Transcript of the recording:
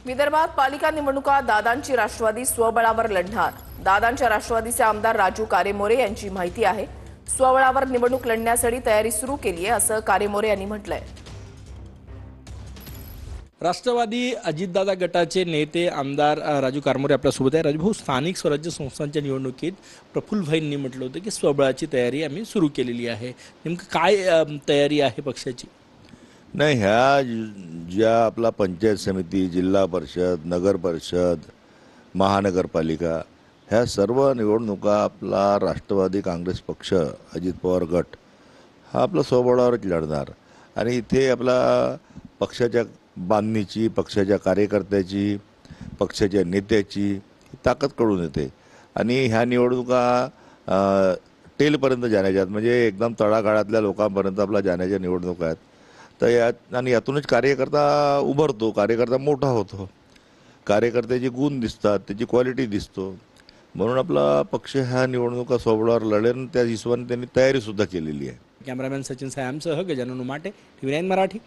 विदर्भात पालिका निवडणुका दादांची राष्ट्रवादी स्वबळावर लढणार। दादांच्या राष्ट्रवादीचे आमदार राजू कारेमोरे यांची माहिती आहे। स्वबळावर निवडणूक लढण्यासाठी तयारी सुरू केली आहे असं कारेमोरे यांनी म्हटलंय। राष्ट्रवादी अजितदादा गटाचे नेते आमदार राजू कारेमोरे आपल्यासोबत आहे। राजू, स्थानिक स्वराज्य संस्थांच्या निवडणुकीत प्रफुल्लभाईंनी म्हटलं होतं की स्वबळाची तयारी आम्ही सुरू केलेली आहे। नेमकं काय तयारी आहे पक्षाची? नाही, ह्या ज्या आपला पंचायत समिती, जिल्हा परिषद, नगर परिषद, महानगरपालिका ह्या सर्व निवडणुका आपला राष्ट्रवादी काँग्रेस पक्ष, अजित पवार गट हा आपला स्वबळावरच लढणार। आणि इथे आपला पक्षाच्या बांधणीची, पक्षाच्या कार्यकर्त्याची, पक्षाच्या नेत्याची ताकद कळून येते। आणि ह्या निवडणुका टेलपर्यंत जाण्याच्या, म्हणजे एकदम तळागाळातल्या लोकांपर्यंत आपला जाण्याच्या निवडणुका आहेत। तर यातूनच कार्यकर्ता उभरतो, कार्यकर्ता मोठा होतो, कार्यकर्त्याचे गुण दिसतात, त्याची क्वालिटी दिसतो। म्हणून आपला पक्ष ह्या निवडणुका स्वबळावर लढेल, त्या हिशोबाने त्यांनी तयारीसुद्धा केलेली आहे। कॅमेरामॅन सचिन सायामसह गजानन उमाटे, TV9 मराठी।